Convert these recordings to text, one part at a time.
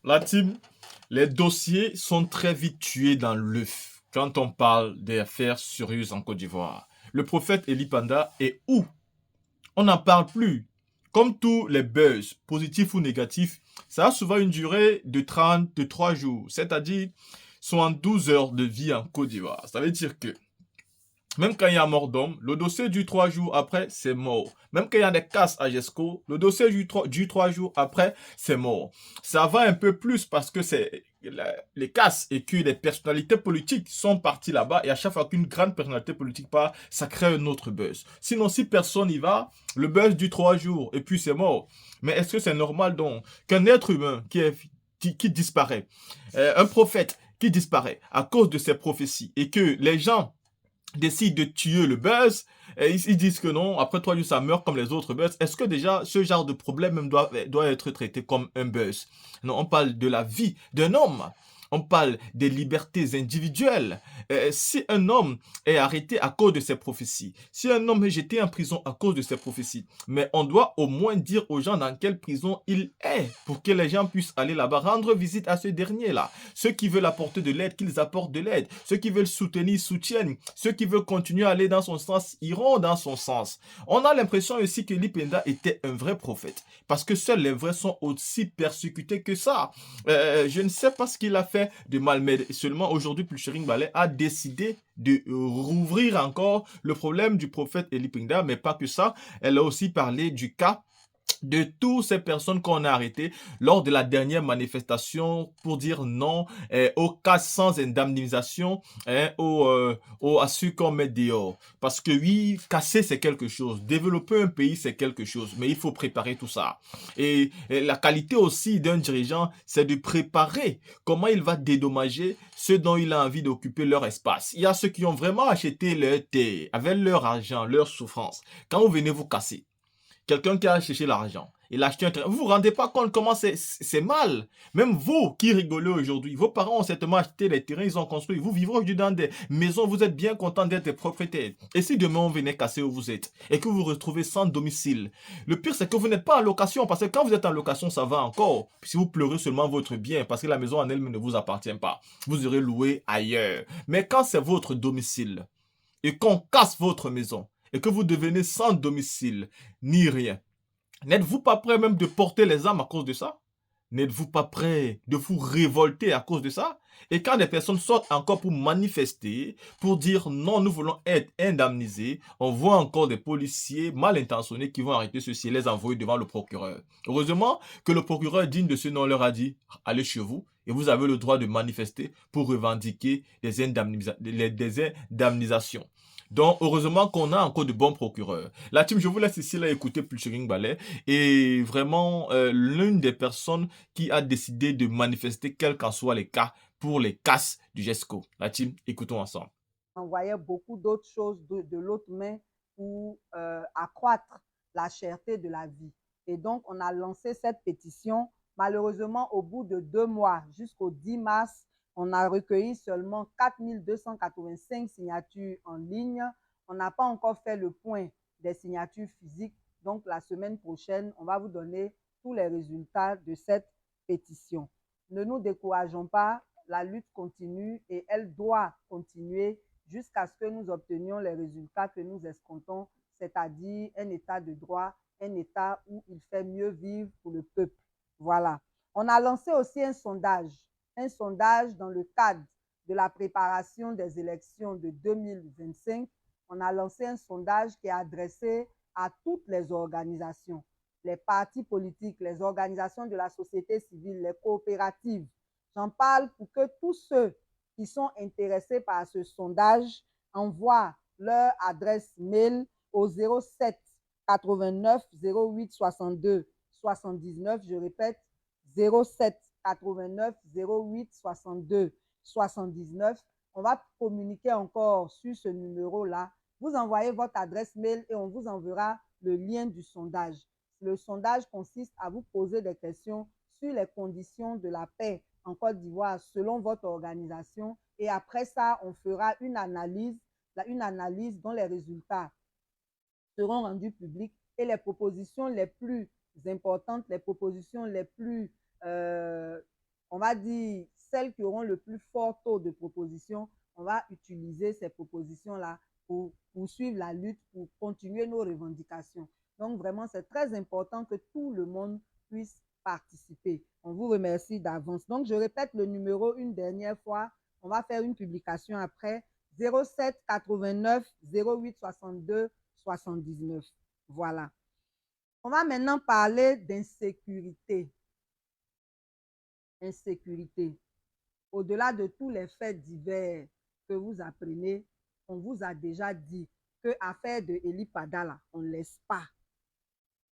La team, les dossiers sont très vite tués dans l'œuf quand on parle des affaires sérieuses en Côte d'Ivoire. Le prophète Eli Panda est où? On n'en parle plus. Comme tous les buzz, positifs ou négatifs, ça a souvent une durée de 30, de 3 jours, c'est-à-dire 12 heures de vie en Côte d'Ivoire. Ça veut dire que même quand il y a mort d'homme, le dossier dure 3 jours après, c'est mort. Même quand il y a des casses à GESCO, le dossier dure 3 jours après, c'est mort. Ça va un peu plus parce que c'est les casses et que les personnalités politiques sont parties là-bas et à chaque fois qu'une grande personnalité politique part, ça crée un autre buzz. Sinon, si personne n'y va, le buzz dure 3 jours et puis c'est mort. Mais est-ce que c'est normal donc qu'un être humain qui disparaît, un prophète qui disparaît à cause de ses prophéties et que les gens décident de tuer le buzz, et ils disent que non, après 3 jours ça meurt comme les autres buzz. Est-ce que déjà ce genre de problème même doit être traité comme un buzz? Non, on parle de la vie d'un homme. On parle des libertés individuelles. Si un homme est arrêté à cause de ses prophéties, si un homme est jeté en prison à cause de ses prophéties, mais on doit au moins dire aux gens dans quelle prison il est pour que les gens puissent aller là-bas rendre visite à ce dernier-là. Ceux qui veulent apporter de l'aide, qu'ils apportent de l'aide. Ceux qui veulent soutenir, soutiennent. Ceux qui veulent continuer à aller dans son sens, iront dans son sens. On a l'impression aussi que Lipenda était un vrai prophète. Parce que seuls les vrais sont aussi persécutés que ça. Je ne sais pas ce qu'il a fait de mal, mais seulement aujourd'hui, Pulchering Ballet a décidé de rouvrir encore le problème du prophète Eli Pinda, mais pas que ça. Elle a aussi parlé du cas de toutes ces personnes qu'on a arrêtées lors de la dernière manifestation pour dire non aux cas sans indemnisation, à ceux qu'on met dehors. Parce que oui, casser c'est quelque chose, développer un pays c'est quelque chose, mais il faut préparer tout ça. Et la qualité aussi d'un dirigeant, c'est de préparer comment il va dédommager ceux dont il a envie d'occuper leur espace. Il y a ceux qui ont vraiment acheté leur terre avec leur argent, leur souffrance. Quand vous venez vous casser, quelqu'un qui a cherché l'argent, il a acheté un terrain. Vous vous rendez pas compte comment c'est mal. Même vous qui rigolez aujourd'hui, vos parents ont certainement acheté les terrains, ils ont construit. Vous vivez aujourd'hui dans des maisons, vous êtes bien content d'être propriétaire. Et si demain on venait casser où vous êtes et que vous vous retrouvez sans domicile, le pire c'est que vous n'êtes pas en location parce que quand vous êtes en location, ça va encore. Si vous pleurez seulement votre bien parce que la maison en elle-même ne vous appartient pas, vous irez louer ailleurs. Mais quand c'est votre domicile, et qu'on casse votre maison et que vous devenez sans domicile ni rien, n'êtes-vous pas prêt même de porter les armes à cause de ça? N'êtes-vous pas prêt de vous révolter à cause de ça? Et quand des personnes sortent encore pour manifester, pour dire non, nous voulons être indemnisés, on voit encore des policiers mal intentionnés qui vont arrêter ceux-ci et les envoyer devant le procureur. Heureusement que le procureur digne de ce nom leur a dit, allez chez vous et vous avez le droit de manifester pour revendiquer des indemnisations. Donc, heureusement qu'on a encore de bons procureurs. La team, je vous laisse ici là écouter Pulchering Ballet et vraiment l'une des personnes qui a décidé de manifester, quels qu'en soient les cas, pour les casses du GESCO. La team, écoutons ensemble. Envoyait beaucoup d'autres choses de l'autre main pour accroître la cherté de la vie. Et donc, on a lancé cette pétition. Malheureusement, au bout de 2 mois, jusqu'au 10 mars, on a recueilli seulement 4285 signatures en ligne. On n'a pas encore fait le point des signatures physiques. Donc, la semaine prochaine, on va vous donner tous les résultats de cette pétition. Ne nous décourageons pas, la lutte continue et elle doit continuer jusqu'à ce que nous obtenions les résultats que nous escomptons, c'est-à-dire un état de droit, un état où il fait mieux vivre pour le peuple. Voilà. On a lancé aussi un sondage dans le cadre de la préparation des élections de 2025. On a lancé un sondage qui est adressé à toutes les organisations, les partis politiques, les organisations de la société civile, les coopératives. J'en parle pour que tous ceux qui sont intéressés par ce sondage envoient leur adresse mail au 07 89 08 62 79. Je répète, 07 89 08 62 79. On va communiquer encore sur ce numéro-là. Vous envoyez votre adresse mail et on vous enverra le lien du sondage. Le sondage consiste à vous poser des questions sur les conditions de la paix en Côte d'Ivoire selon votre organisation. Et après ça, on fera une analyse dont les résultats seront rendus publics et les propositions les plus importantes, les propositions les plus on va dire, celles qui auront le plus fort taux de propositions, on va utiliser ces propositions-là pour poursuivre la lutte, pour continuer nos revendications. Donc, vraiment, c'est très important que tout le monde puisse participer. On vous remercie d'avance. Donc, je répète le numéro une dernière fois. On va faire une publication après. 07 89 08 62 79. Voilà. On va maintenant parler d'insécurité. Insécurité. Au-delà de tous les faits divers que vous apprenez, on vous a déjà dit que l'affaire de Eli Pada, on ne laisse pas.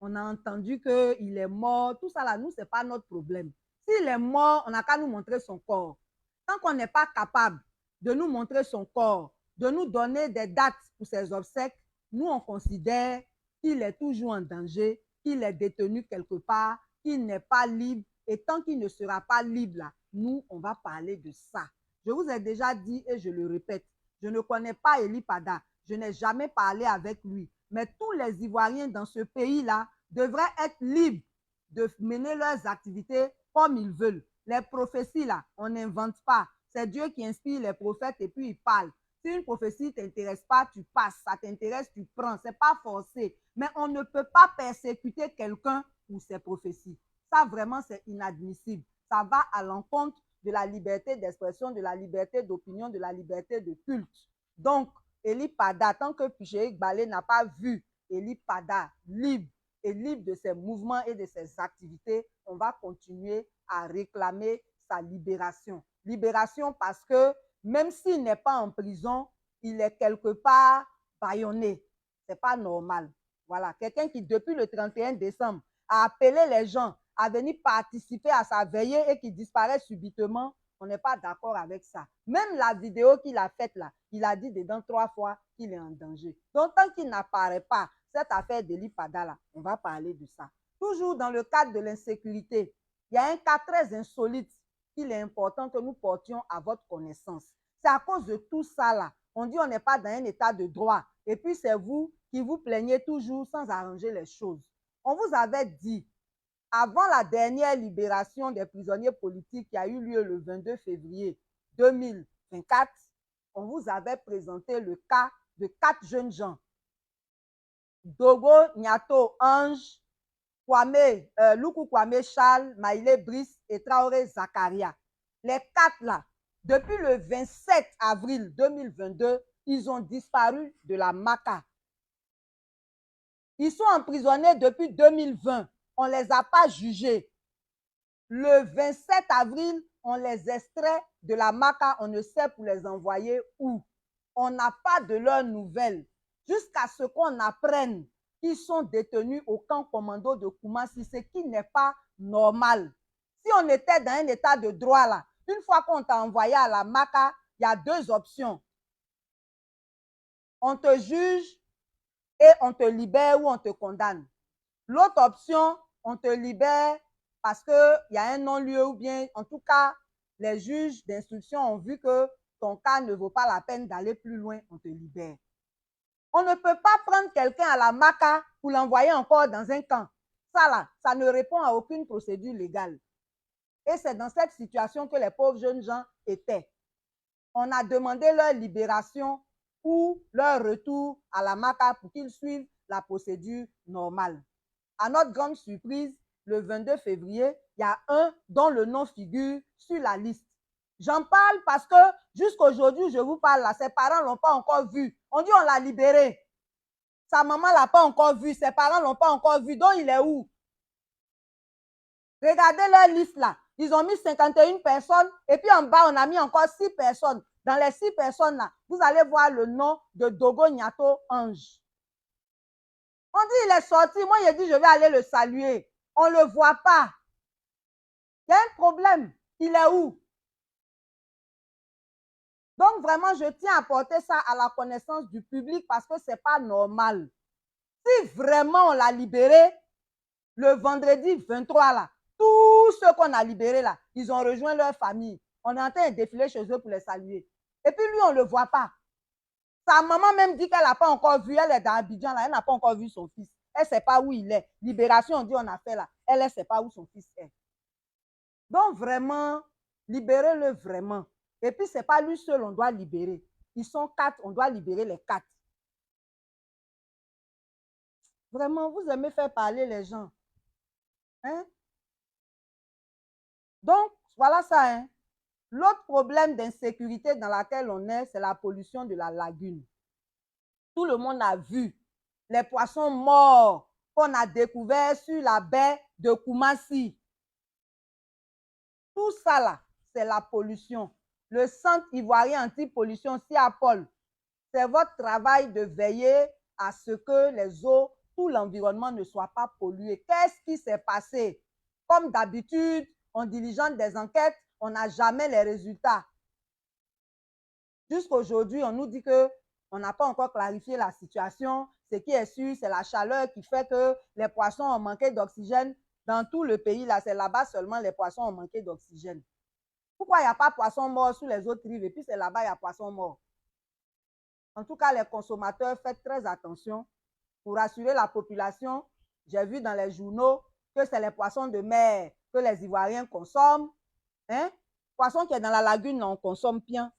On a entendu qu'il est mort. Tout ça, là, nous, ce n'est pas notre problème. S'il est mort, on n'a qu'à nous montrer son corps. Tant qu'on n'est pas capable de nous montrer son corps, de nous donner des dates pour ses obsèques, nous, on considère qu'il est toujours en danger, qu'il est détenu quelque part, qu'il n'est pas libre. Et tant qu'il ne sera pas libre, là, nous, on va parler de ça. Je vous ai déjà dit et je le répète, je ne connais pas Eli Pada. Je n'ai jamais parlé avec lui. Mais tous les Ivoiriens dans ce pays-là devraient être libres de mener leurs activités comme ils veulent. Les prophéties, là, on n'invente pas. C'est Dieu qui inspire les prophètes et puis il parle. Si une prophétie ne t'intéresse pas, tu passes. Ça t'intéresse, tu prends. Ce n'est pas forcé. Mais on ne peut pas persécuter quelqu'un pour ses prophéties. Ça, vraiment, c'est inadmissible. Ça va à l'encontre de la liberté d'expression, de la liberté d'opinion, de la liberté de culte. Donc, Eli Pada, tant que Puchéik Balé n'a pas vu Eli Pada libre et libre de ses mouvements et de ses activités, on va continuer à réclamer sa libération. Libération parce que même s'il n'est pas en prison, il est quelque part bâillonné. Ce n'est pas normal. Voilà, quelqu'un qui, depuis le 31 décembre, a appelé les gens à venir participer à sa veillée et qui disparaît subitement, on n'est pas d'accord avec ça. Même la vidéo qu'il a faite là, il a dit dedans 3 fois qu'il est en danger. Donc, tant qu'il n'apparaît pas, cette affaire d'Eli Pada là, on va parler de ça. Toujours dans le cadre de l'insécurité, il y a un cas très insolite qu'il est important que nous portions à votre connaissance. C'est à cause de tout ça là. On dit on n'est pas dans un état de droit. Et puis c'est vous qui vous plaignez toujours sans arranger les choses. On vous avait dit, avant la dernière libération des prisonniers politiques qui a eu lieu le 22 février 2024, on vous avait présenté le cas de 4 jeunes gens. Dogo Nyato Ange, Luku Kwame Charles, Maïlé Brice et Traoré Zakaria. Les 4 là, depuis le 27 avril 2022, ils ont disparu de la Maka. Ils sont emprisonnés depuis 2020. On ne les a pas jugés. Le 27 avril, on les extrait de la Maka. On ne sait pour les envoyer où. On n'a pas de leurs nouvelles. Jusqu'à ce qu'on apprenne qu'ils sont détenus au camp commando de Koumassi, ce qui n'est pas normal. Si on était dans un état de droit là, une fois qu'on t'a envoyé à la Maka, il y a 2 options. On te juge et on te libère ou on te condamne. L'autre option, on te libère parce qu'il y a un non-lieu ou bien, en tout cas, les juges d'instruction ont vu que ton cas ne vaut pas la peine d'aller plus loin, on te libère. On ne peut pas prendre quelqu'un à la Maka pour l'envoyer encore dans un camp. Ça là, ça ne répond à aucune procédure légale. Et c'est dans cette situation que les pauvres jeunes gens étaient. On a demandé leur libération ou leur retour à la Maka pour qu'ils suivent la procédure normale. À notre grande surprise, le 22 février, il y a un dont le nom figure sur la liste. J'en parle parce que jusqu'à aujourd'hui, je vous parle là, ses parents ne l'ont pas encore vu. On dit on l'a libéré. Sa maman ne l'a pas encore vu, ses parents ne l'ont pas encore vu. Donc il est où? Regardez leur liste là. Ils ont mis 51 personnes et puis en bas, on a mis encore 6 personnes. Dans les 6 personnes là, vous allez voir le nom de Dogo Nyato Ange. On dit il est sorti. Moi, j'ai dit je vais aller le saluer. On ne le voit pas. Il y a un problème. Il est où? Donc, vraiment, je tiens à porter ça à la connaissance du public parce que ce n'est pas normal. Si vraiment on l'a libéré, le vendredi 23, là, tous ceux qu'on a libérés, là, ils ont rejoint leur famille. On est en train de défiler chez eux pour les saluer. Et puis lui, on ne le voit pas. Sa maman même dit qu'elle n'a pas encore vu, elle est dans Abidjan, là, elle n'a pas encore vu son fils. Elle ne sait pas où il est. Libération, on dit on a fait là. Elle ne sait pas où son fils est. Donc, vraiment, Libérez-le vraiment. Et puis, ce n'est pas lui seul, on doit libérer. Ils sont 4, on doit libérer les 4. Vraiment, vous aimez faire parler les gens. Hein? Donc, voilà ça. Hein? L'autre problème d'insécurité dans laquelle on est, c'est la pollution de la lagune. Tout le monde a vu les poissons morts qu'on a découverts sur la baie de Koumassi. Tout ça là, c'est la pollution. Le Centre ivoirien anti-pollution, CIAPOL, c'est votre travail de veiller à ce que les eaux, tout l'environnement ne soit pas pollué. Qu'est-ce qui s'est passé? Comme d'habitude, on diligente des enquêtes, on n'a jamais les résultats. Jusqu'aujourd'hui, on nous dit qu'on n'a pas encore clarifié la situation. Ce qui est sûr, c'est la chaleur qui fait que les poissons ont manqué d'oxygène. Dans tout le pays, là, c'est là-bas seulement les poissons ont manqué d'oxygène. Pourquoi il n'y a pas de poissons morts sur les autres rives et puis c'est là-bas il y a poissons morts? En tout cas, les consommateurs, faites très attention pour rassurer la population. J'ai vu dans les journaux que c'est les poissons de mer que les Ivoiriens consomment. Hein? Poisson qui est dans la lagune, on consomme bien.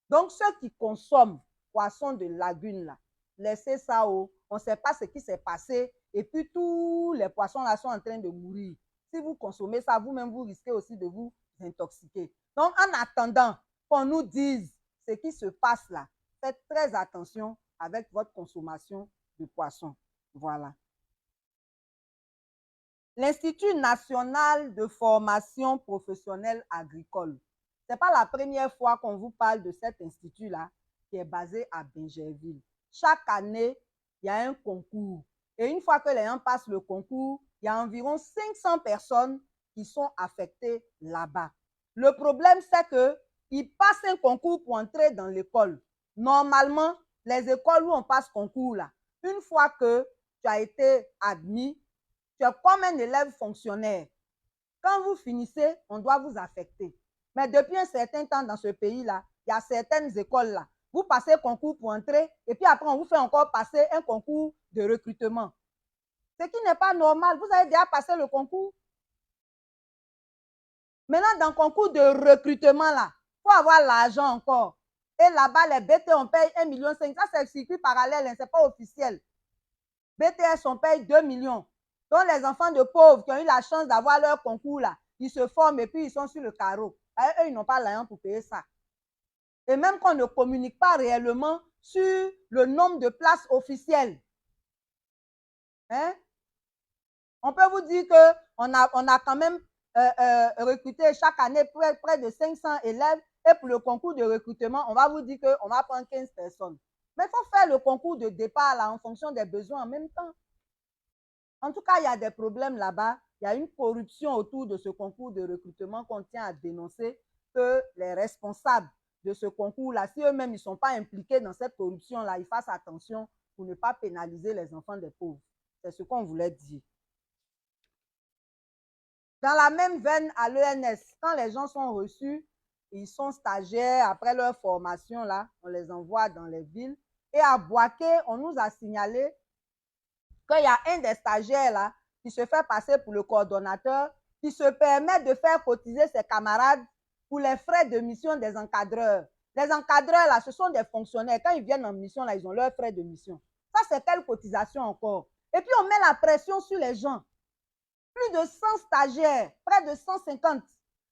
Donc, ceux qui consomment poissons de lagune, là, laissez ça on ne sait pas ce qui s'est passé. Et puis, tous les poissons là sont en train de mourir. Si vous consommez ça, vous-même, vous risquez aussi de vous intoxiquer. Donc, en attendant qu'on nous dise ce qui se passe là, faites très attention avec votre consommation de poissons. Voilà. L'Institut national de formation professionnelle agricole. Ce n'est pas la première fois qu'on vous parle de cet institut-là qui est basé à Bingerville. Chaque année, il y a un concours. Et une fois que les gens passent le concours, il y a environ 500 personnes qui sont affectées là-bas. Le problème, c'est qu'ils passent un concours pour entrer dans l'école. Normalement, les écoles où on passe concours, là, une fois que tu as été admis, tu es comme un élève fonctionnaire. Quand vous finissez, on doit vous affecter. Mais depuis un certain temps dans ce pays-là, il y a certaines écoles-là. Vous passez concours pour entrer et puis après, on vous fait encore passer un concours de recrutement. Ce qui n'est pas normal. Vous avez déjà passé le concours. Maintenant, dans le concours de recrutement, là, il faut avoir l'argent encore. Et là-bas, les BT, on paye 1,5 million. Ça, c'est le circuit parallèle, hein, ce n'est pas officiel. BTS, on paye 2 millions. Donc, les enfants de pauvres qui ont eu la chance d'avoir leur concours, là, ils se forment et puis ils sont sur le carreau. Et eux, ils n'ont pas l'argent pour payer ça. Et même qu'on ne communique pas réellement sur le nombre de places officielles. Hein? On peut vous dire qu'on a quand même recruté chaque année près de 500 élèves et pour le concours de recrutement, on va vous dire qu'on va prendre 15 personnes. Mais il faut faire le concours de départ là, en fonction des besoins en même temps. En tout cas, il y a des problèmes là-bas. Il y a une corruption autour de ce concours de recrutement qu'on tient à dénoncer, que les responsables de ce concours-là, si eux-mêmes ne sont pas impliqués dans cette corruption-là, ils fassent attention pour ne pas pénaliser les enfants des pauvres. C'est ce qu'on voulait dire. Dans la même veine à l'ENS, quand les gens sont reçus, ils sont stagiaires, après leur formation, là, on les envoie dans les villes. Et à Boaké, on nous a signalé qu'il y a un des stagiaires là qui se fait passer pour le coordonnateur, qui se permet de faire cotiser ses camarades pour les frais de mission des encadreurs. Les encadreurs là, ce sont des fonctionnaires. Quand ils viennent en mission là, ils ont leurs frais de mission. Ça, c'est quelle cotisation encore? Et puis, on met la pression sur les gens. Plus de 100 stagiaires, près de 150.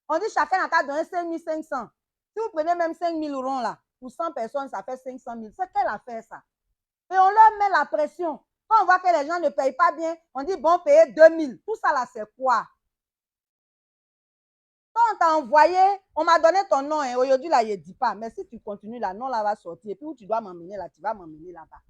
On dit chacun n'a qu'à donner 5 500. Si vous prenez même 5 000 euros là, pour 100 personnes, ça fait 500 000. C'est quelle affaire ça? Et on leur met la pression. Quand on voit que les gens ne payent pas bien, on dit bon, payer 2 000. Tout ça là, c'est quoi? Quand on t'a envoyé, on m'a donné ton nom. Hein. Aujourd'hui là, il ne dit pas. Mais si tu continues là, non là va sortir. Et puis où tu dois m'emmener là, tu vas m'emmener là-bas.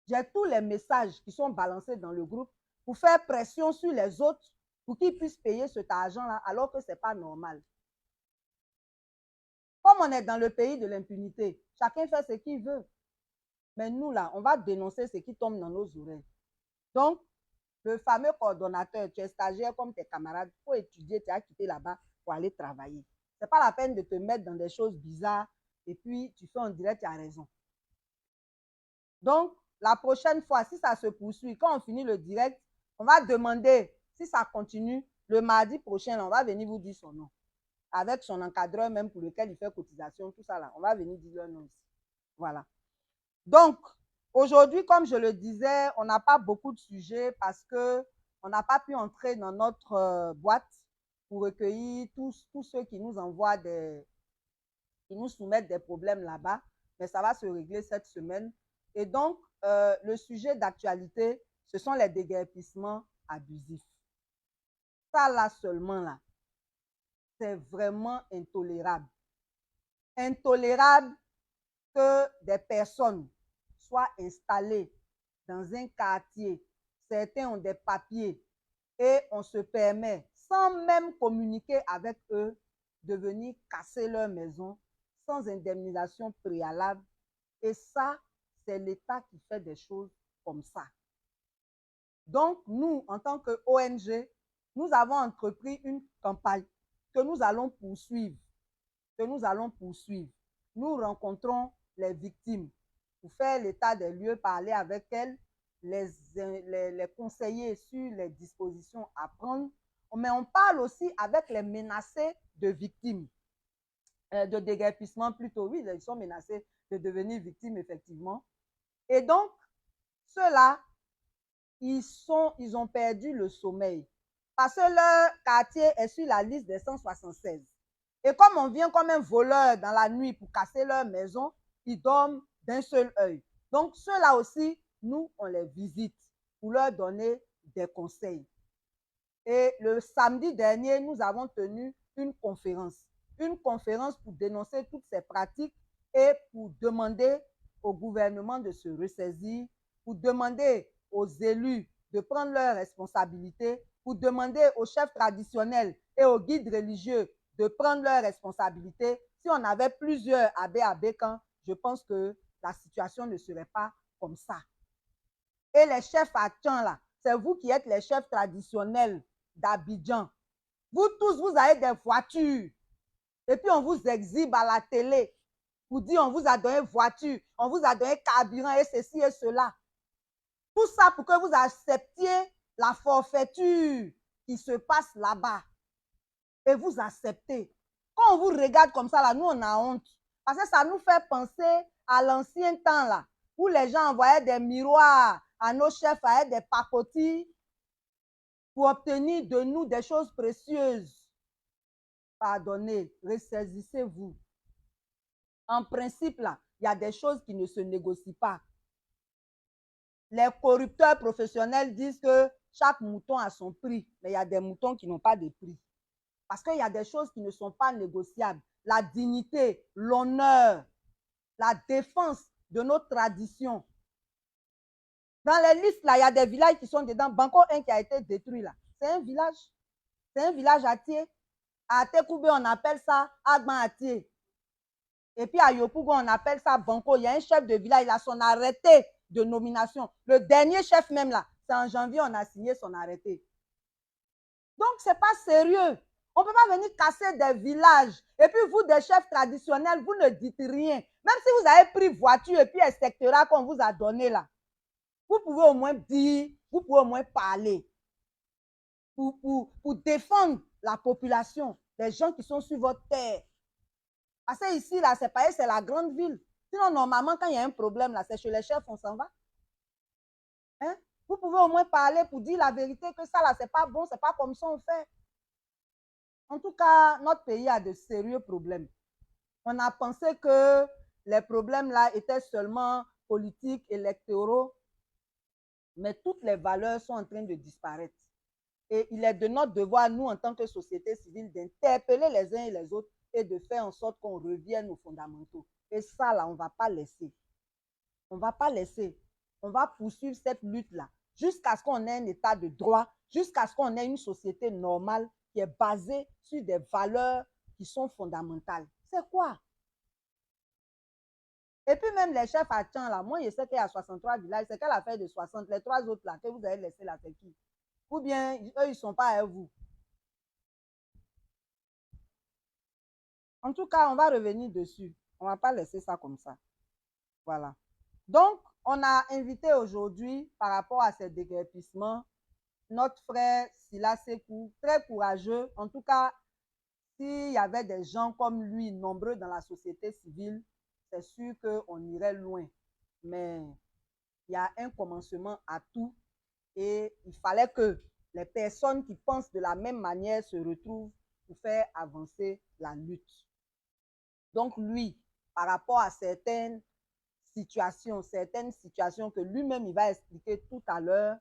J'ai tous les messages qui sont balancés dans le groupe pour faire pression sur les autres pour qu'ils puissent payer cet argent-là alors que ce n'est pas normal. Comme on est dans le pays de l'impunité, chacun fait ce qu'il veut. Mais nous, là, on va dénoncer ce qui tombe dans nos oreilles. Donc, le fameux coordonnateur, tu es stagiaire comme tes camarades, il faut étudier, tu as quitté là-bas pour aller travailler. Ce n'est pas la peine de te mettre dans des choses bizarres et puis tu fais en direct, tu as raison. Donc, la prochaine fois, si ça se poursuit, quand on finit le direct, on va demander si ça continue. Le mardi prochain, on va venir vous dire son nom. avec son encadreur même pour lequel il fait cotisation, tout ça là. On va venir dire leur nom ici. Voilà. Donc, aujourd'hui, comme je le disais, on n'a pas beaucoup de sujets parce qu'on n'a pas pu entrer dans notre boîte pour recueillir tous ceux qui nous envoient qui nous soumettent des problèmes là-bas. Mais ça va se régler cette semaine. Et donc, le sujet d'actualité, ce sont les déguerpissements abusifs. Ça là seulement là, c'est vraiment intolérable. Intolérable que des personnes soient installées dans un quartier, certains ont des papiers et on se permet, sans même communiquer avec eux, de venir casser leur maison sans indemnisation préalable. Et ça, c'est l'État qui fait des choses comme ça. Donc, nous, en tant qu'ONG, nous avons entrepris une campagne que nous allons poursuivre. Nous rencontrons les victimes pour faire l'état des lieux, parler avec elles, les conseiller sur les dispositions à prendre. Mais on parle aussi avec les menacés de victimes, de déguerpissement plutôt. Oui, ils sont menacés de devenir victimes, effectivement. Et donc, ceux-là, ils ont perdu le sommeil parce que leur quartier est sur la liste des 176. Et comme on vient comme un voleur dans la nuit pour casser leur maison, ils dorment d'un seul œil. Donc, ceux-là aussi, nous, on les visite pour leur donner des conseils. Et le samedi dernier, nous avons tenu une conférence pour dénoncer toutes ces pratiques et pour demander au gouvernement de se ressaisir, pour demander aux élus de prendre leurs responsabilités, pour demander aux chefs traditionnels et aux guides religieux de prendre leurs responsabilités. Si on avait plusieurs abbés à Bécan, je pense que la situation ne serait pas comme ça. Et les chefs à Tchan, là, c'est vous qui êtes les chefs traditionnels d'Abidjan. Vous tous, vous avez des voitures. Et puis, on vous exhibe à la télé pour dire on vous a donné voiture, on vous a donné carburant et ceci et cela. Tout ça pour que vous acceptiez la forfaiture qui se passe là-bas. Et vous acceptez. Quand on vous regarde comme ça, là, nous, on a honte. Parce que ça nous fait penser à l'ancien temps, là, où les gens envoyaient des miroirs à nos chefs, avec des pacotis pour obtenir de nous des choses précieuses. Pardonnez, ressaisissez-vous. En principe, là, il y a des choses qui ne se négocient pas. Les corrupteurs professionnels disent que chaque mouton a son prix, mais il y a des moutons qui n'ont pas de prix. Parce qu'il y a des choses qui ne sont pas négociables. La dignité, l'honneur, la défense de nos traditions. Dans les listes, là, il y a des villages qui sont dedans. Banco 1 qui a été détruit, là. C'est un village. C'est un village atier. À Tekoube, on appelle ça Agban Atier. Et puis à Yopougo, on appelle ça Banco. Il y a un chef de village, il a son arrêté de nomination. Le dernier chef même, là, c'est en janvier, on a signé son arrêté. Donc, ce n'est pas sérieux. On ne peut pas venir casser des villages. Et puis, vous, des chefs traditionnels, vous ne dites rien. Même si vous avez pris voiture et puis un secteur qu'on vous a donné là, vous pouvez au moins dire, vous pouvez au moins parler pour défendre la population, les gens qui sont sur votre terre. Parce que ici, là, c'est pareil, c'est la grande ville. Sinon, normalement, quand il y a un problème, là, c'est chez les chefs, on s'en va. Hein? Vous pouvez au moins parler pour dire la vérité que ça, là, c'est pas bon, c'est pas comme ça on fait. En tout cas, notre pays a de sérieux problèmes. On a pensé que les problèmes là étaient seulement politiques, électoraux, mais toutes les valeurs sont en train de disparaître. Et il est de notre devoir, nous, en tant que société civile, d'interpeller les uns et les autres et de faire en sorte qu'on revienne aux fondamentaux. Et ça, là, on ne va pas laisser. On ne va pas laisser. On va poursuivre cette lutte-là jusqu'à ce qu'on ait un état de droit, jusqu'à ce qu'on ait une société normale qui est basée sur des valeurs qui sont fondamentales. C'est quoi? Et puis même les chefs à Tchan, là, moi, je sais qu'il y a 63 villages, c'est quelle affaire de 60? Les 3 autres, là, que vous avez laissés là, c'est qui? Ou bien, eux, ils ne sont pas à vous. En tout cas, on va revenir dessus. On ne va pas laisser ça comme ça. Voilà. Donc, on a invité aujourd'hui, par rapport à ces déguerpissements, notre frère Silas Sekou, très courageux. En tout cas, s'il y avait des gens comme lui, nombreux dans la société civile, c'est sûr qu'on irait loin. Mais il y a un commencement à tout et il fallait que les personnes qui pensent de la même manière se retrouvent pour faire avancer la lutte. Donc lui, par rapport à certaines situations que lui-même il va expliquer tout à l'heure,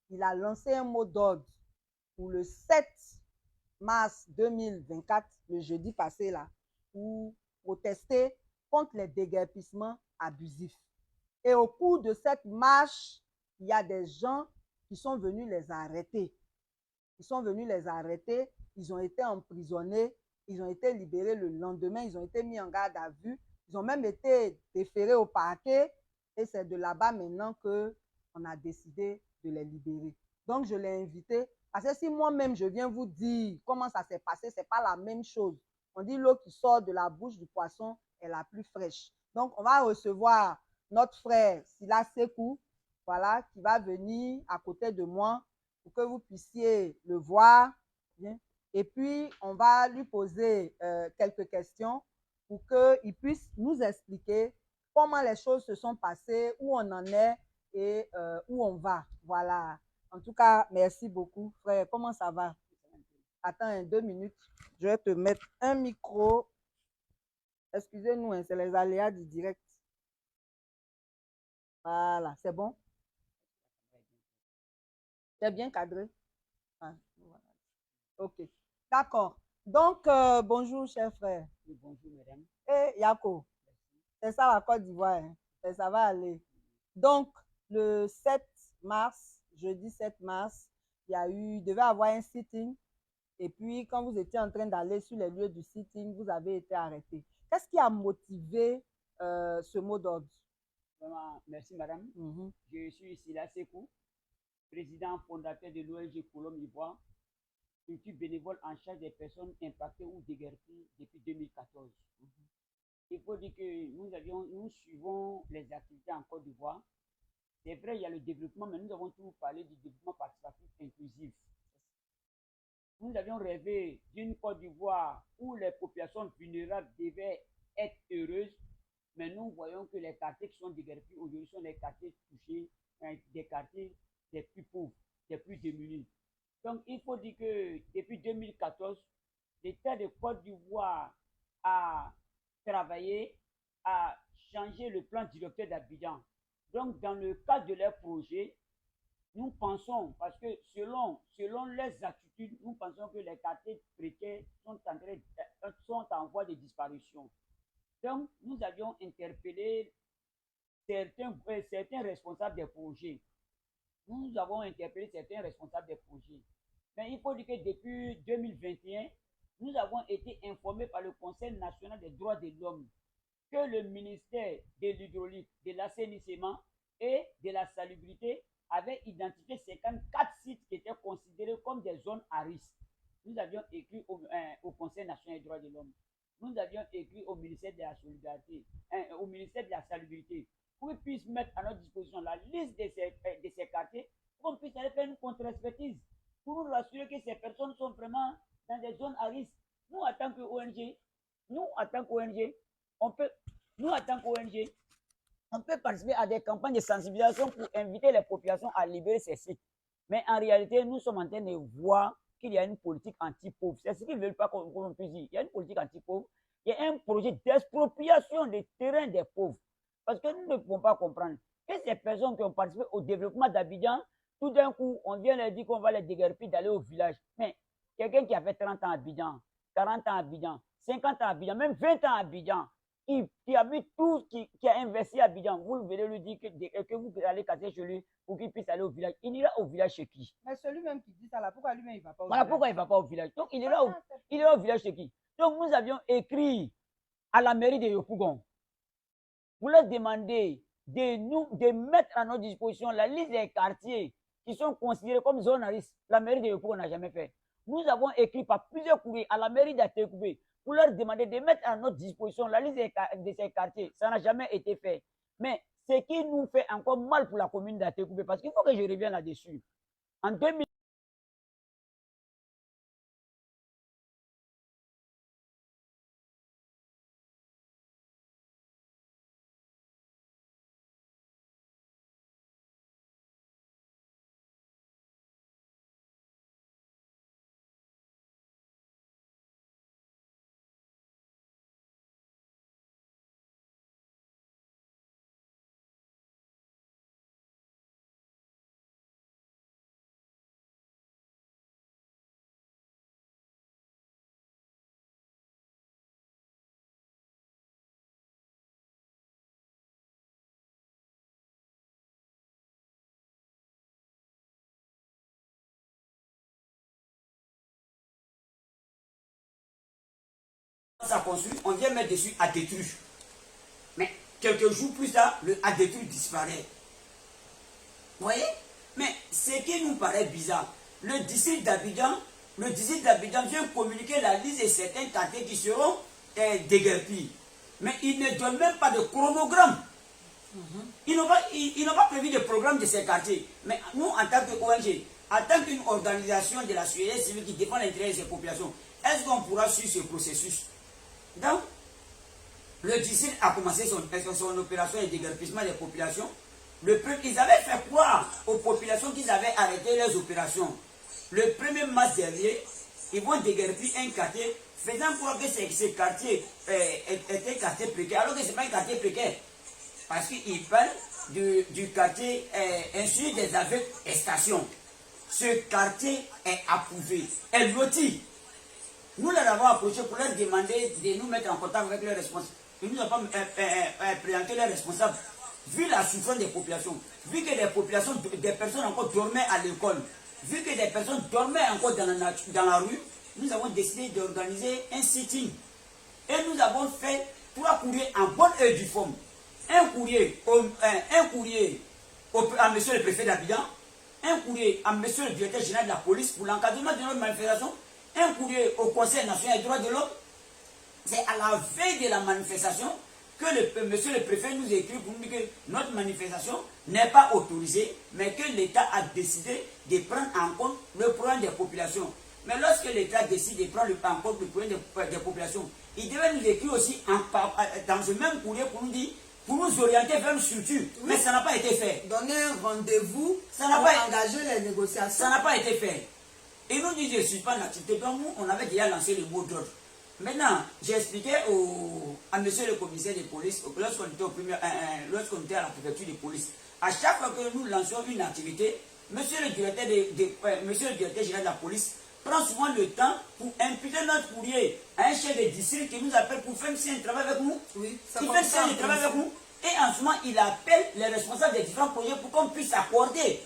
il a lancé un mot d'ordre pour le 7 mars 2024, le jeudi passé là, pour protester contre les déguerpissements abusifs. Et au cours de cette marche, il y a des gens qui sont venus les arrêter. Ils sont venus les arrêter, ils ont été emprisonnés, ils ont été libérés le lendemain, ils ont été mis en garde à vue, ils ont même été déférés au parquet et c'est de là-bas maintenant qu'on a décidé de les libérer. Donc je l'ai invité parce que si moi-même je viens vous dire comment ça s'est passé, c'est pas la même chose. On dit l'eau qui sort de la bouche du poisson est la plus fraîche. Donc on va recevoir notre frère Silas Sekou, voilà, qui va venir à côté de moi pour que vous puissiez le voir. Bien. Et puis, on va lui poser quelques questions pour qu'il puisse nous expliquer comment les choses se sont passées, où on en est et où on va. Voilà. En tout cas, merci beaucoup, frère. Comment ça va? Attends 2 minutes. Je vais te mettre un micro. Excusez-nous, hein, c'est les aléas du direct. Voilà, c'est bon? C'est bien cadré? Ah, voilà. Ok, d'accord. Donc, bonjour, cher frère. Oui, bonjour, madame. Et Yako, c'est ça la Côte d'Ivoire, hein? Et ça va aller. Donc, le 7 mars, jeudi 7 mars, il devait avoir un sitting. Et puis, quand vous étiez en train d'aller sur les lieux du sitting, vous avez été arrêté. Qu'est-ce qui a motivé ce mot d'ordre? Vraiment, merci, madame. Je suis Silas Sekou, président fondateur de l'ONG Colombe Ivoire, structure bénévole en charge des personnes impactées ou déguerpies depuis 2014. Il faut dire que nous suivons les activités en Côte d'Ivoire. C'est vrai, il y a le développement, mais nous avons toujours parlé du développement participatif inclusif. Nous avions rêvé d'une Côte d'Ivoire où les populations vulnérables devaient être heureuses, mais nous voyons que les quartiers qui sont déguerpis aujourd'hui sont les quartiers touchés, des quartiers des plus pauvres, des plus démunis. Donc, il faut dire que depuis 2014, l'État de Côte d'Ivoire a travaillé à changer le plan directeur d'Abidjan. Donc, dans le cadre de leur projet, nous pensons, parce que selon les attitudes, nous pensons que les quartiers chrétiens sont en voie de disparition. Donc, nous avions interpellé certains responsables des projets. Nous avons interpellé certains responsables des projets. Mais il faut dire que depuis 2021, nous avons été informés par le Conseil national des droits de l'homme que le ministère de l'hydraulique, de l'assainissement et de la salubrité avait identifié 54 sites qui étaient considérés comme des zones à risque. Nous avions écrit au Conseil national des droits de l'homme. Nous avions écrit au ministère de la solidarité, au ministère de la salubrité, pour qu'ils puissent mettre à notre disposition la liste de ces quartiers, pour qu'on puisse aller faire une contre-expertise, pour nous rassurer que ces personnes sont vraiment dans des zones à risque. Nous, en tant qu'ONG, on peut participer à des campagnes de sensibilisation pour inviter les populations à libérer ces sites. Mais en réalité, nous sommes en train de voir qu'il y a une politique anti-pauvre. C'est ce qu'ils ne veulent pas qu'on puisse dire. Il y a une politique anti-pauvre. Il y a un projet d'expropriation des terrains des pauvres. Parce que nous ne pouvons pas comprendre que ces personnes qui ont participé au développement d'Abidjan, tout d'un coup, on vient leur dire qu'on va les déguerpir d'aller au village. Mais quelqu'un qui a fait 30 ans à Abidjan, 40 ans à Abidjan, 50 ans à Abidjan, même 20 ans à Abidjan, qui a vu tout, qui a investi à Abidjan, vous venez lui dire que vous allez casser chez lui pour qu'il puisse aller au village. Il ira au village chez qui? Mais celui-même qui dit ça là, pourquoi lui-même il ne va pas au Voilà village? pourquoi il ne va pas au village. Donc il ira au village chez qui? Donc nous avions écrit à la mairie de Yopougon. Vous leur demandez de mettre à notre disposition la liste des quartiers qui sont considérés comme zones à risque. La mairie de Yopougon n'a jamais fait. Nous avons écrit par plusieurs courriers à la mairie d'Atekoubé pour leur demander de mettre à notre disposition la liste de ces quartiers. Ça n'a jamais été fait. Mais ce qui nous fait encore mal pour la commune d'Atekoubé, parce qu'il faut que je revienne là-dessus. En 2000, Ça construit, on vient mettre dessus à détruire. Mais quelques jours plus tard, le à détruire disparaît. Vous voyez? Mais ce qui nous paraît bizarre, le district d'Abidjan vient communiquer la liste de certains quartiers qui seront déguerpis. Mais il ne donne même pas de chronogramme. Ils n'ont pas prévu de programme de ces quartiers. Mais nous, en tant que ONG, en tant qu'une organisation de la société civile qui défend l'intérêt de ces populations, est-ce qu'on pourra suivre ce processus? Donc, le district a commencé son opération de déguerpissement des populations. Ils avaient fait croire aux populations qu'ils avaient arrêté leurs opérations. Le 1er mars dernier, ils vont déguerpir un quartier, faisant croire que ce quartier était un quartier précaire, alors que ce n'est pas un quartier précaire. Parce qu'ils parlent du quartier Institut des aveugles et stations. Ce quartier est approuvé, est loti. Nous les avons approchés pour leur demander de nous mettre en contact avec leurs responsables. Ils nous ont pas présenté leurs responsables. Vu la souffrance des populations, vu que des personnes encore dormaient à l'école, vu que des personnes dormaient encore dans la rue, nous avons décidé d'organiser un sitting. Et nous avons fait 3 courriers en bonne et due forme. Un courrier à monsieur le préfet d'Abidjan, un courrier à monsieur le directeur général de la police pour l'encadrement de notre manifestation, un courrier au Conseil national des droits de l'homme. C'est à la veille de la manifestation que monsieur le préfet nous écrit pour nous dire que notre manifestation n'est pas autorisée, mais que l'État a décidé de prendre en compte le problème des populations. Mais lorsque l'État décide de prendre en compte le problème des populations, il devait nous écrire aussi dans ce même courrier pour nous dire, pour nous orienter vers une structure. Oui. Mais ça n'a pas été fait. Donner un rendez-vous pour engager les négociations. Ça n'a pas été fait. Et nous dit, je ne suis pas en activité. Donc nous, on avait déjà lancé le mot d'ordre. Maintenant, j'ai expliqué à monsieur le commissaire de police, lorsqu'on était à la préfecture de police, à chaque fois que nous lançons une activité, monsieur le directeur général de la police prend souvent le temps pour imputer notre courrier à un chef de district qui nous appelle pour faire un travail avec nous. Oui, il fait un travail avec nous. Et en ce moment, il appelle les responsables des différents projets pour qu'on puisse accorder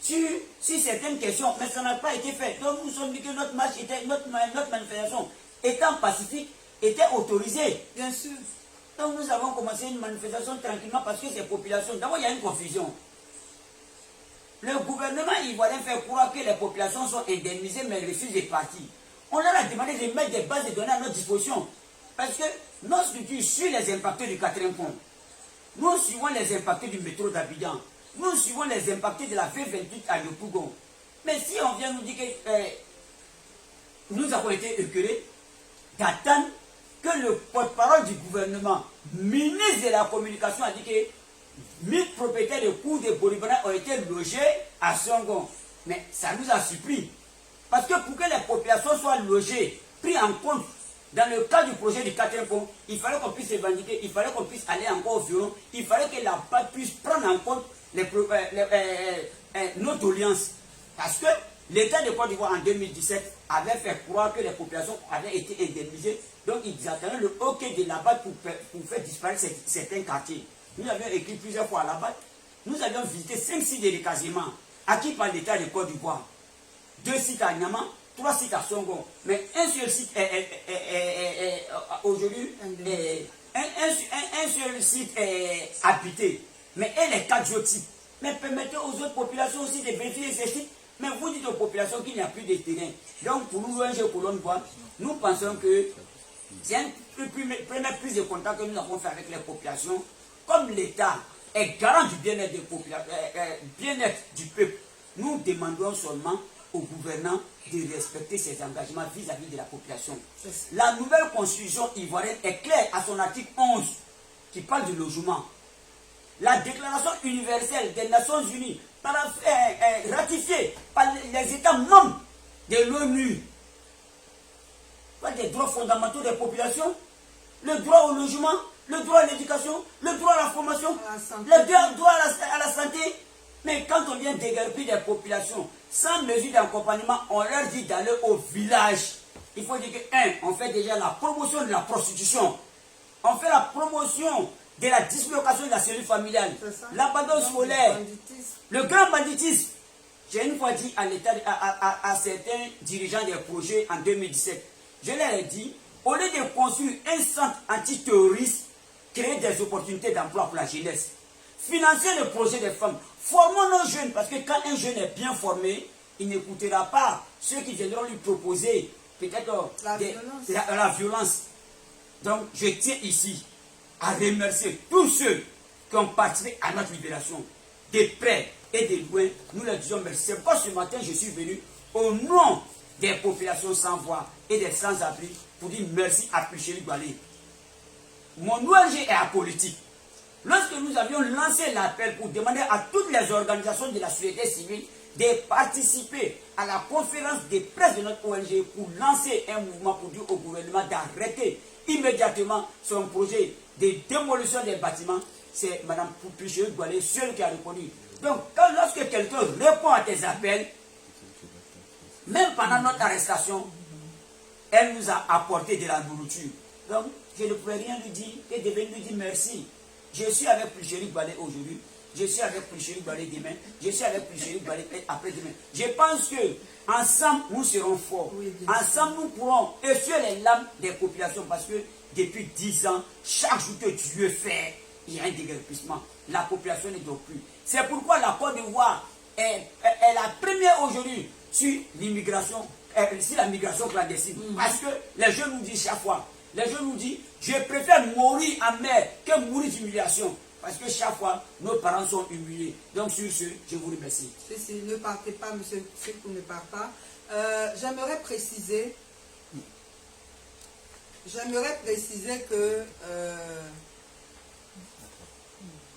sur certaines questions. Mais ça n'a pas été fait. Donc nous sommes dit que notre manifestation étant pacifique, était autorisée. Bien sûr. Donc nous avons commencé une manifestation tranquillement parce que ces populations, d'abord il y a une confusion. Le gouvernement ivoirien fait croire que les populations sont indemnisées mais refusent de partir. On leur a demandé de mettre des bases de données à notre disposition. Parce que nos structures suivent les impactés du 4e pont. Nous suivons les impactés du métro d'Abidjan. Nous suivons les impactés de la V28 à Yopougon. Mais si on vient nous dire que nous avons été écœurés d'attendre que le porte-parole du gouvernement, ministre de la communication, a dit que 1000 propriétaires de cours de Bolivara ont été logés à Songon. Mais ça nous a surpris. Parce que pour que les populations soient logées, pris en compte dans le cadre du projet du 4e pont, il fallait qu'on puisse revendiquer, il fallait qu'on puisse aller encore au violon, il fallait que la BAD puisse prendre en compte nos doléances. Parce que l'État de Côte d'Ivoire en 2017 avait fait croire que les populations avaient été indemnisées. Donc ils attendaient le OK de la BAD pour faire disparaître certains quartiers. Nous avions écrit plusieurs fois à la BAD. Nous avions visité 5 sites de recasement acquis par l'État de Côte d'Ivoire. 2 sites à Niamey, 3 sites à Songo. Mais un seul site est aujourd'hui, un seul site est habité. Mais elle est 4 autres sites. Mais permettez aux autres populations aussi de bénéficier de ces sites. Mais vous dites aux populations qu'il n'y a plus de terrain. Donc pour nous, l'ONG Colombe, nous pensons que c'est une première prise de contact que nous avons fait avec les populations. Comme l'État est garant du bien-être du peuple, nous demandons seulement au gouvernement de respecter ses engagements vis-à-vis de la population. La nouvelle constitution ivoirienne est claire à son article 11 qui parle du logement. La déclaration universelle des Nations Unies ratifiée par les États membres de l'ONU, des droits fondamentaux des populations, le droit au logement, le droit à l'éducation, le droit à la formation, le droit à la santé. Mais quand on vient déguerpir des populations sans mesure d'accompagnement, on leur dit d'aller au village. Il faut dire que, on fait déjà la promotion de la prostitution. On fait la promotion de la dislocation de la cellule familiale, l'abandon scolaire, le grand banditisme. J'ai une fois dit à l'État, à certains dirigeants des projets en 2017, je leur ai dit Au lieu de construire un centre antiterroriste, créer des opportunités d'emploi pour la jeunesse, financer le projet des femmes, formons nos jeunes, parce que quand un jeune est bien formé, il n'écoutera pas ceux qui viendront lui proposer peut-être la violence. Donc je tiens ici à remercier tous ceux qui ont participé à notre libération, de près et de loin. Nous leur disons merci. C'est pourquoi ce matin je suis venu au nom des populations sans voix et des sans-abri pour dire merci à Pulchéry Goualé. Mon ONG est apolitique. Lorsque nous avions lancé l'appel pour demander à toutes les organisations de la société civile de participer à la conférence de presse de notre ONG pour lancer un mouvement pour dire au gouvernement d'arrêter immédiatement son projet de démolition des bâtiments, c'est Mme Pulchéry Goualé seule qui a répondu. Donc, lorsque quelqu'un répond à tes appels, même pendant notre arrestation, elle nous a apporté de la nourriture. Donc, je ne pouvais rien lui dire et devais lui dire merci. Je suis avec Pulchéry Goualé aujourd'hui, je suis avec Pulchéry Goualé demain, je suis avec Pulchéry Goualé après-demain. Je pense que ensemble nous serons forts. Oui, ensemble nous pourrons essuyer les lames des populations parce que depuis 10 ans, chaque jour que Dieu fait, il y a un déguerpissement. La population ne dort plus. C'est pourquoi la Côte d'Ivoire est la première aujourd'hui sur l'immigration, sur la migration clandestine. Parce que les jeunes nous disent chaque fois, les jeunes nous disent, je préfère mourir en mer que mourir d'humiliation. Parce que chaque fois, nos parents sont humiliés. Donc sur ce, je vous remercie. Ne partez pas, monsieur Sekou, ne part pas. J'aimerais préciser que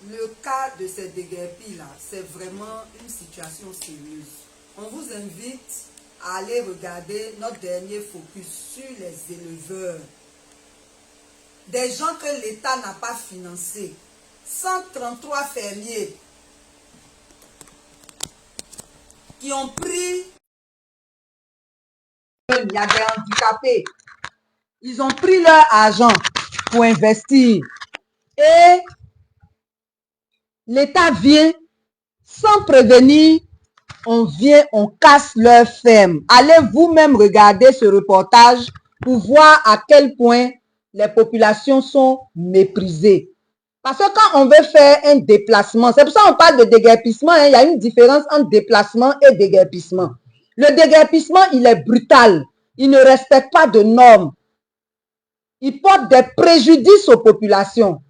le cas de ces déguerpis-là, c'est vraiment une situation sérieuse. On vous invite à aller regarder notre dernier focus sur les éleveurs. Des gens que l'État n'a pas financés. 133 fermiers qui ont pris... Il y a des handicapés. Ils ont pris leur argent pour investir. Et l'État vient sans prévenir, on vient, on casse leur ferme. Allez vous-même regarder ce reportage pour voir à quel point les populations sont méprisées. Parce que quand on veut faire un déplacement, c'est pour ça qu'on parle de déguerpissement, hein, il y a une différence entre déplacement et déguerpissement. Le déguerpissement, il est brutal. Il ne respecte pas de normes. Il porte des préjudices aux populations.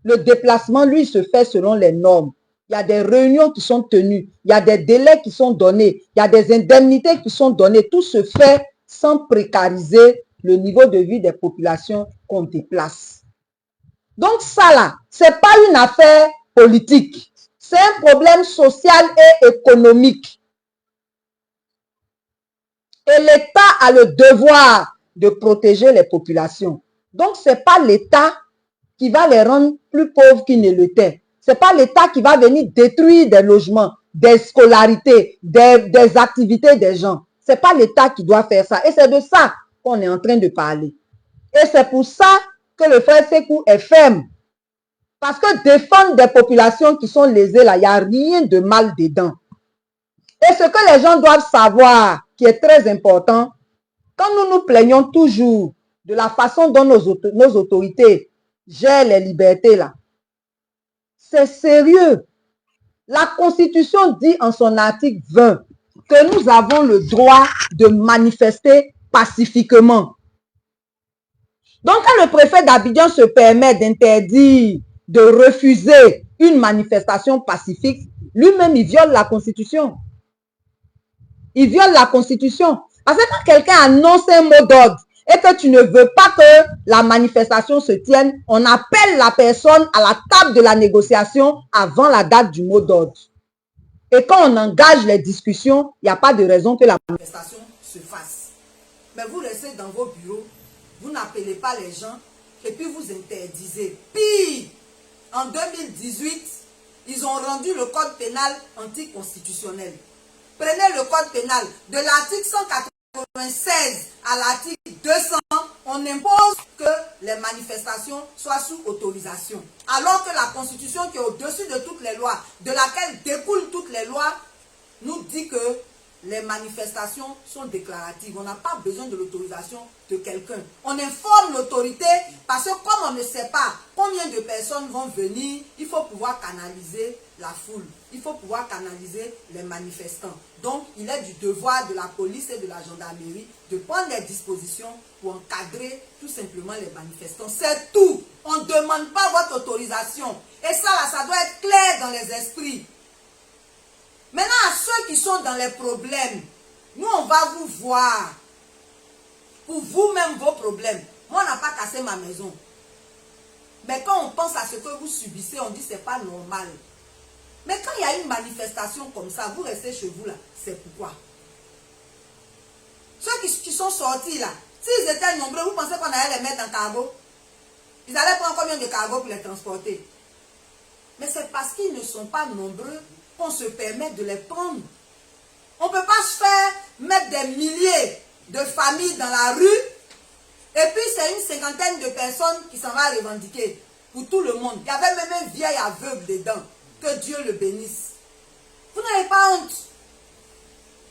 Le déplacement, lui, se fait selon les normes. Il y a des réunions qui sont tenues, il y a des délais qui sont donnés, il y a des indemnités qui sont données. Tout se fait sans précariser le niveau de vie des populations qu'on déplace. Donc ça là, ce n'est pas une affaire politique. C'est un problème social et économique. Et l'État a le devoir de protéger les populations. Donc ce n'est pas l'État qui va les rendre plus pauvres qu'ils ne l'étaient. Ce n'est pas l'État qui va venir détruire des logements, des scolarités, des activités des gens. Ce n'est pas l'État qui doit faire ça. Et c'est de ça qu'on est en train de parler. Et c'est pour ça que le frère Sekou est ferme. Parce que défendre des populations qui sont lésées, là, il n'y a rien de mal dedans. Et ce que les gens doivent savoir, qui est très important, quand nous nous plaignons toujours de la façon dont nos autorités gèrent les libertés, là, c'est sérieux. La Constitution dit en son article 20 que nous avons le droit de manifester pacifiquement. Donc, quand le préfet d'Abidjan se permet d'interdire, de refuser une manifestation pacifique, lui-même, il viole la Constitution. Il viole la Constitution. Parce que quand quelqu'un annonce un mot d'ordre et que tu ne veux pas que la manifestation se tienne, on appelle la personne à la table de la négociation avant la date du mot d'ordre. Et quand on engage les discussions, il n'y a pas de raison que la manifestation se fasse. Mais vous restez dans vos bureaux, vous n'appelez pas les gens et puis vous interdisez. Pire, en 2018, ils ont rendu le code pénal anticonstitutionnel. Prenez le code pénal de l'article 196 à l'article 200, on impose que les manifestations soient sous autorisation. Alors que la Constitution qui est au-dessus de toutes les lois, de laquelle découlent toutes les lois, nous dit que les manifestations sont déclaratives. On n'a pas besoin de l'autorisation de quelqu'un. On informe l'autorité parce que comme on ne sait pas combien de personnes vont venir, il faut pouvoir canaliser la foule. Il faut pouvoir canaliser les manifestants. Donc, il est du devoir de la police et de la gendarmerie de prendre des dispositions pour encadrer tout simplement les manifestants. C'est tout. On ne demande pas votre autorisation. Et ça, là, ça doit être clair dans les esprits. Maintenant, à ceux qui sont dans les problèmes, nous, on va vous voir pour vous-même vos problèmes. Moi, on n'a pas cassé ma maison. Mais quand on pense à ce que vous subissez, on dit que ce n'est pas normal. Mais quand il y a une manifestation comme ça, vous restez chez vous là, c'est pourquoi? Ceux qui sont sortis là, s'ils étaient nombreux, vous pensez qu'on allait les mettre en cargo? Ils allaient prendre combien de cargo pour les transporter? Mais c'est parce qu'ils ne sont pas nombreux qu'on se permet de les prendre. On ne peut pas se faire mettre des milliers de familles dans la rue et puis c'est une cinquantaine de personnes qui s'en va revendiquer pour tout le monde. Il y avait même un vieil aveugle dedans. Que Dieu le bénisse. Vous n'avez pas honte.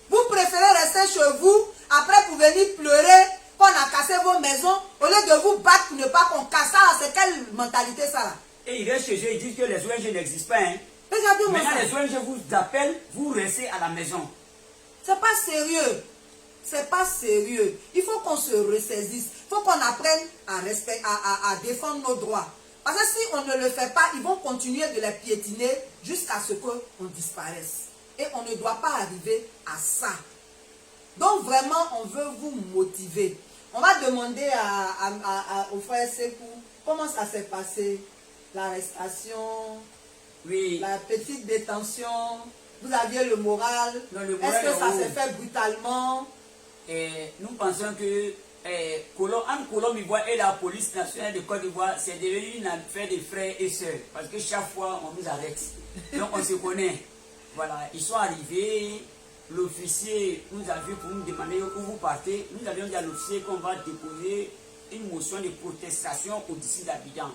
Vous préférez rester chez vous, après pour venir pleurer qu'on a cassé vos maisons, au lieu de vous battre pour ne pas qu'on casse ça. C'est quelle mentalité ça là? Et ils restent chez eux, ils disent que les ONG n'existent pas. Hein. Maintenant les ONG vous appellent, vous restez à la maison. C'est pas sérieux. C'est pas sérieux. Il faut qu'on se ressaisisse. Il faut qu'on apprenne à défendre nos droits. Parce que si on ne le fait pas, ils vont continuer de les piétiner jusqu'à ce qu'on disparaisse. Et on ne doit pas arriver à ça. Donc vraiment, on veut vous motiver. On va demander au frère Sekou comment ça s'est passé. L'arrestation, oui. La petite détention. Vous aviez le moral. Est-ce que ça s'est fait brutalement? Et nous pensons que entre Colombe d'Ivoire et la police nationale de Côte d'Ivoire, c'est devenu une affaire de frères et sœurs. Parce que chaque fois, on nous arrête. Donc, on se connaît. Voilà, ils sont arrivés. L'officier nous a vu pour nous demander où vous partez. Nous avions dit à l'officier qu'on va déposer une motion de protestation au district d'Abidjan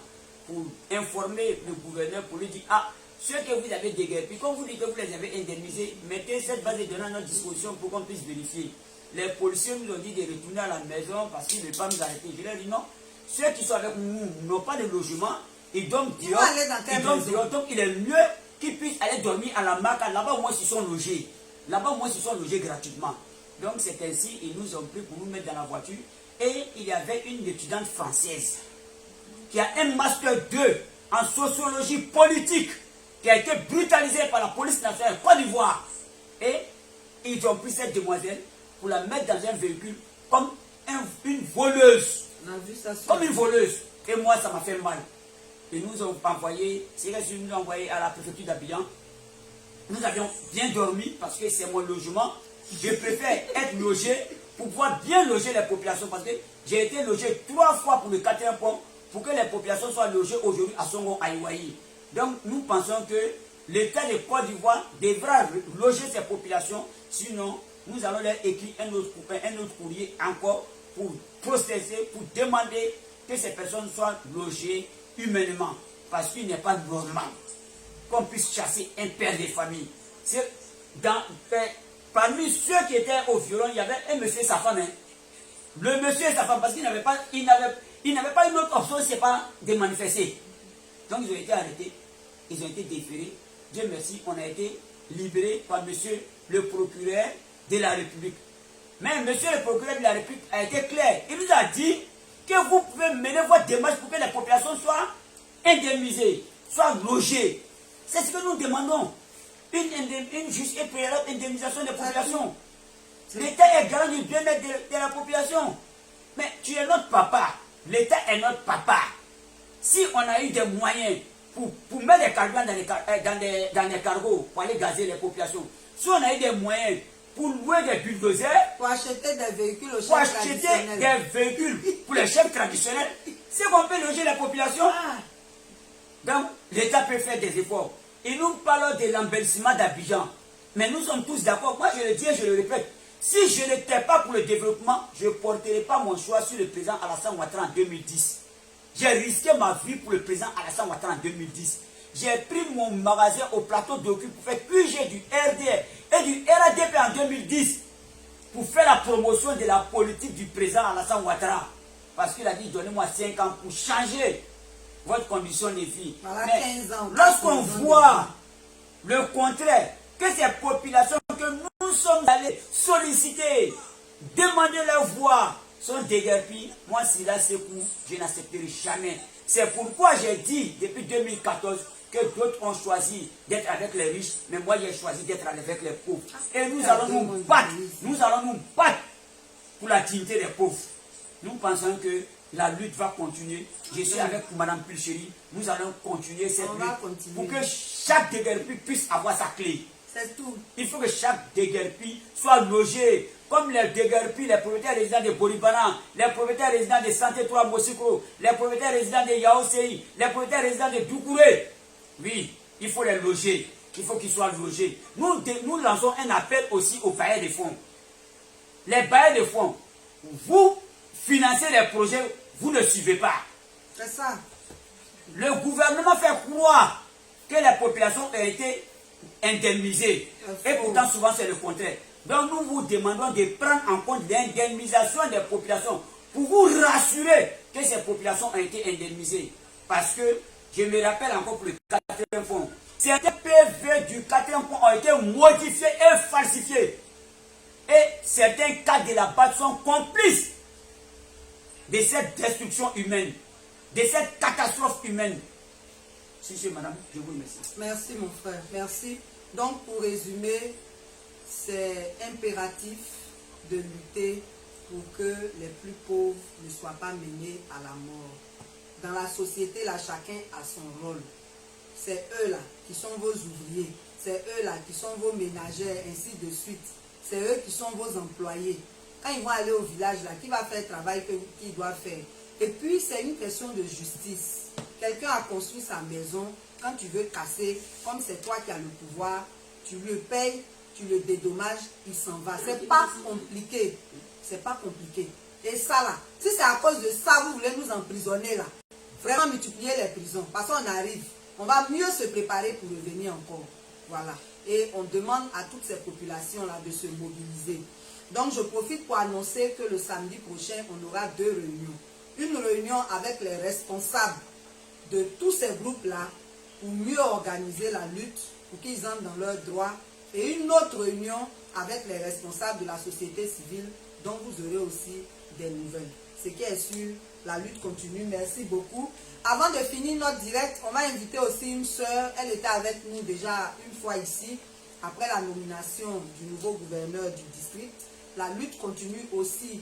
pour informer le gouverneur, pour lui dire, ah, ceux que vous avez déguerpis, quand vous dites que vous les avez indemnisés, mettez cette base de données à notre disposition pour qu'on puisse vérifier. Les policiers nous ont dit de retourner à la maison parce qu'ils ne veulent pas nous arrêter. Je leur ai dit non. Ceux qui sont avec nous n'ont pas de logement. Ils dorment dehors. Donc il est mieux qu'ils puissent aller dormir à la marque. Là-bas au moins ils sont logés. Là-bas au moins ils sont logés gratuitement. Donc c'est ainsi, ils nous ont pris pour nous mettre dans la voiture. Et il y avait une étudiante française qui a un master 2 en sociologie politique qui a été brutalisée par la police nationale de Côte d'Ivoire. Et ils ont pris cette demoiselle pour la mettre dans un véhicule comme une voleuse. Comme une voleuse. Et moi, ça m'a fait mal. Et nous ont envoyé, nous ont envoyé à la préfecture d'Abidjan. Nous avions bien dormi parce que c'est mon logement. Je préfère être logé pour pouvoir bien loger les populations parce que j'ai été logé 3 fois pour le 4e pont pour que les populations soient logées aujourd'hui à Songo, à Iwayi. Donc, nous pensons que l'État de Côte d'Ivoire devra loger ces populations, sinon nous allons leur écrire un autre courrier encore pour protester, pour demander que ces personnes soient logées humainement. Parce qu'il n'est pas normal qu'on puisse chasser un père de famille. Parmi ceux qui étaient au violon, il y avait un monsieur et sa femme. Hein. Le monsieur et sa femme, parce qu'il n'avait pas, une autre option, c'est pas de manifester. Donc ils ont été arrêtés, ils ont été déférés. Dieu merci, on a été libérés par monsieur le procureur de la République. Mais monsieur le procureur de la République a été clair. Il nous a dit que vous pouvez mener votre démarche pour que les populations soient indemnisées, soient logées. C'est ce que nous demandons. Une juste et préalable indemnisation des populations. L'État est garant du bien-être de la population. Mais tu es notre papa. L'État est notre papa. Si on a eu des moyens pour mettre des carburants dans les cargos, pour aller gazer les populations, si on a eu des moyens pour louer des bulldozers, pour acheter des véhicules aux chefs traditionnels, pour les chefs traditionnels, c'est qu'on peut loger la population. Donc, l'État peut faire des efforts. Et nous parlons de l'embellissement d'Abidjan. Mais nous sommes tous d'accord. Moi, je le dis et je le répète. Si je n'étais pas pour le développement, je ne porterai pas mon choix sur le président Alassane Ouattara en 2010. J'ai risqué ma vie pour le président Alassane Ouattara en 2010. j'ai pris mon magasin au plateau d'Oku pour faire QG du RDR et du RADP en 2010 pour faire la promotion de la politique du président Alassane Ouattara. Parce qu'il a dit, donnez-moi 5 ans pour changer votre condition de vie. Voilà, mais 15 ans, lorsqu'on voit le contraire, que ces populations que nous sommes allés solliciter, demander leur voix, sont déguerpies, moi, si là c'est coup, je n'accepterai jamais. C'est pourquoi j'ai dit, depuis 2014, que d'autres ont choisi d'être avec les riches, mais moi, j'ai choisi d'être avec les pauvres. Et nous allons nous battre, pour la dignité des pauvres. Nous pensons que la lutte va continuer. Je suis avec Mme Pulchéry. Nous allons continuer cette lutte pour que chaque déguerpi puisse avoir sa clé. C'est tout. Il faut que chaque déguerpi soit logé. Comme les déguerpis, les propriétaires résidents de Boribana, les propriétaires résidents de Santé 3 Mosiko, les propriétaires résidents de Yaosei, les propriétaires résidents de Doukouré. Oui, il faut les loger. Il faut qu'ils soient logés. Nous lançons un appel aussi aux bailleurs de fonds. Les bailleurs de fonds, vous financez les projets, vous ne suivez pas. C'est ça. Le gouvernement fait croire que les populations ont été indemnisées. Et pourtant, souvent, c'est le contraire. Donc, nous vous demandons de prendre en compte l'indemnisation des populations pour vous rassurer que ces populations ont été indemnisées. Parce que, je me rappelle encore pour le 4e fonds, certains PV du 4e fonds ont été modifiés et falsifiés. Et certains cas de la BAD sont complices de cette destruction humaine, de cette catastrophe humaine. Si, madame, je vous remercie. Merci, mon frère. Merci. Donc, pour résumer, c'est impératif de lutter pour que les plus pauvres ne soient pas menés à la mort. Dans la société, là, chacun a son rôle. C'est eux-là qui sont vos ouvriers. C'est eux-là qui sont vos ménagères, ainsi de suite. C'est eux qui sont vos employés. Quand ils vont aller au village, là, qui va faire le travail qu'ils doivent faire? Et puis, c'est une question de justice. Quelqu'un a construit sa maison. Quand tu veux casser, comme c'est toi qui as le pouvoir, tu le payes, tu le dédommages, il s'en va. C'est pas compliqué. C'est pas compliqué. Et ça, là, si c'est à cause de ça, vous voulez nous emprisonner, là, vraiment multiplier les prisons. Parce qu'on arrive, on va mieux se préparer pour revenir encore. Voilà. Et on demande à toutes ces populations-là de se mobiliser. Donc, je profite pour annoncer que le samedi prochain, on aura 2 réunions. Une réunion avec les responsables de tous ces groupes-là pour mieux organiser la lutte, pour qu'ils entrent dans leurs droits. Et une autre réunion avec les responsables de la société civile, dont vous aurez aussi des nouvelles. Ce qui est sûr, la lutte continue. Merci beaucoup. Avant de finir notre direct, on va inviter aussi une sœur. Elle était avec nous déjà une fois ici, après la nomination du nouveau gouverneur du district. La lutte continue aussi